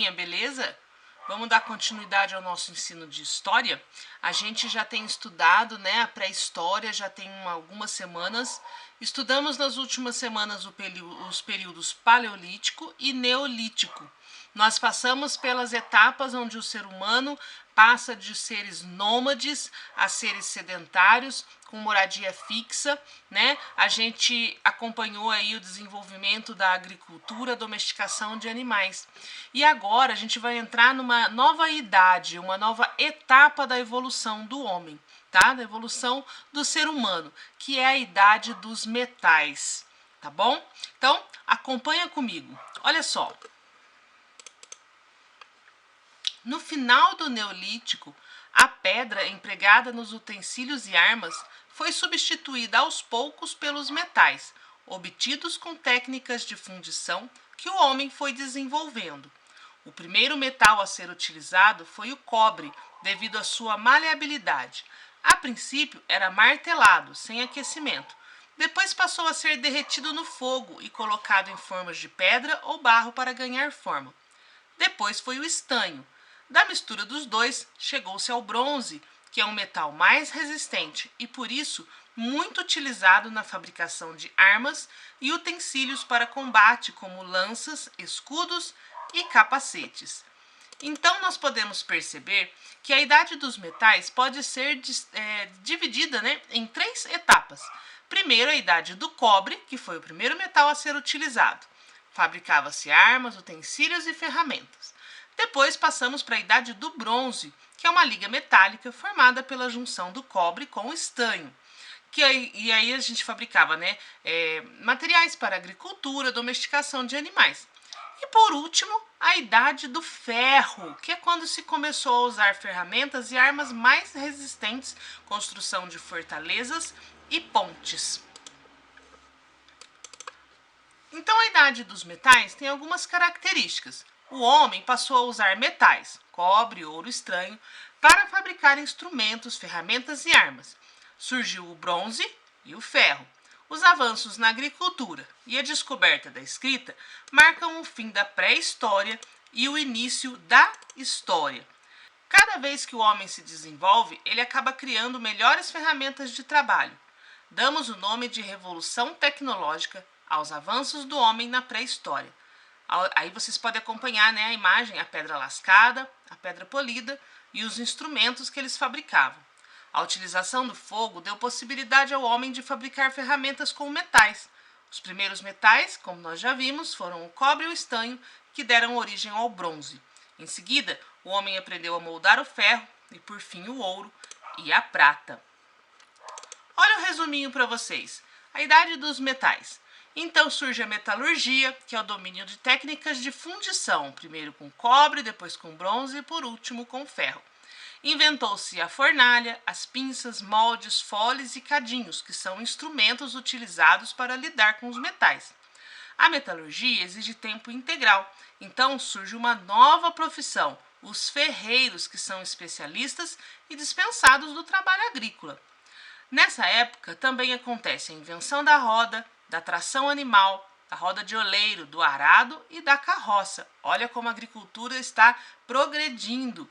turminha, beleza? Vamos dar continuidade ao nosso ensino de história. A gente já tem estudado, né, a pré-história, já tem algumas semanas. Estudamos nas últimas semanas os períodos paleolítico e neolítico. Nós passamos pelas etapas onde o ser humano passa de seres nômades a seres sedentários, com moradia fixa, né? A gente acompanhou aí o desenvolvimento da agricultura, domesticação de animais. E agora a gente vai entrar numa nova idade, uma nova etapa da evolução do homem, tá? Da evolução do ser humano, que é a idade dos metais, tá bom? Então, acompanha comigo. Olha só. No final do Neolítico, a pedra empregada nos utensílios e armas foi substituída aos poucos pelos metais, obtidos com técnicas de fundição que o homem foi desenvolvendo. O primeiro metal a ser utilizado foi o cobre, devido à sua maleabilidade. A princípio era martelado, sem aquecimento. Depois passou a ser derretido no fogo e colocado em formas de pedra ou barro para ganhar forma. Depois foi o estanho. Da mistura dos dois, chegou-se ao bronze, que é um metal mais resistente e, por isso, muito utilizado na fabricação de armas e utensílios para combate, como lanças, escudos e capacetes. Então, nós podemos perceber que a idade dos metais pode ser dividida, né, em 3 etapas. Primeiro, a idade do cobre, que foi o primeiro metal a ser utilizado. Fabricava-se armas, utensílios e ferramentas. Depois passamos para a idade do bronze, que é uma liga metálica formada pela junção do cobre com o estanho. E aí a gente fabricava, né, materiais para agricultura, domesticação de animais. E por último, a idade do ferro, que é quando se começou a usar ferramentas e armas mais resistentes, construção de fortalezas e pontes. Então a idade dos metais tem algumas características. O homem passou a usar metais, cobre, ouro, estanho, para fabricar instrumentos, ferramentas e armas. Surgiu o bronze e o ferro. Os avanços na agricultura e a descoberta da escrita marcam o fim da pré-história e o início da história. Cada vez que o homem se desenvolve, ele acaba criando melhores ferramentas de trabalho. Damos o nome de revolução tecnológica aos avanços do homem na pré-história. Aí vocês podem acompanhar, né, a imagem, a pedra lascada, a pedra polida e os instrumentos que eles fabricavam. A utilização do fogo deu possibilidade ao homem de fabricar ferramentas com metais. Os primeiros metais, como nós já vimos, foram o cobre e o estanho, que deram origem ao bronze. Em seguida, o homem aprendeu a moldar o ferro e, por fim, o ouro e a prata. Olha o resuminho para vocês. A idade dos metais. Então surge a metalurgia, que é o domínio de técnicas de fundição, primeiro com cobre, depois com bronze e por último com ferro. Inventou-se a fornalha, as pinças, moldes, foles e cadinhos, que são instrumentos utilizados para lidar com os metais. A metalurgia exige tempo integral, então surge uma nova profissão, os ferreiros, que são especialistas e dispensados do trabalho agrícola. Nessa época também acontece a invenção da roda, da tração animal, da roda de oleiro, do arado e da carroça. Olha como a agricultura está progredindo.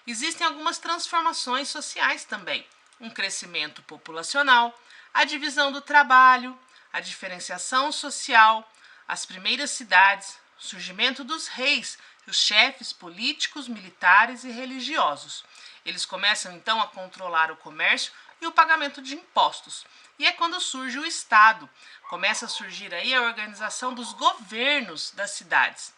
Existem algumas transformações sociais também. Um crescimento populacional, a divisão do trabalho, a diferenciação social, as primeiras cidades, o surgimento dos reis, os chefes políticos, militares e religiosos. Eles começam então a controlar o comércio e o pagamento de impostos. E é quando surge o Estado. Começa a surgir aí a organização dos governos das cidades.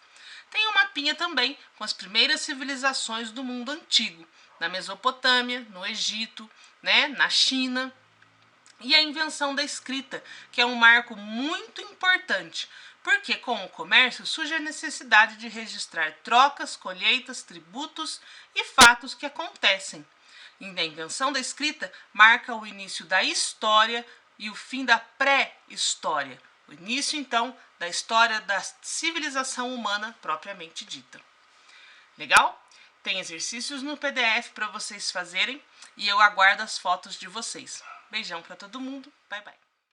Tem um mapinha também com as primeiras civilizações do mundo antigo, na Mesopotâmia, no Egito, né, na China. E a invenção da escrita, que é um marco muito importante, porque com o comércio surge a necessidade de registrar trocas, colheitas, tributos e fatos que acontecem. E a invenção da escrita marca o início da história e o fim da pré-história. O início, então, da história da civilização humana propriamente dita. Legal? Tem exercícios no PDF para vocês fazerem e eu aguardo as fotos de vocês. Beijão para todo mundo. Bye, bye.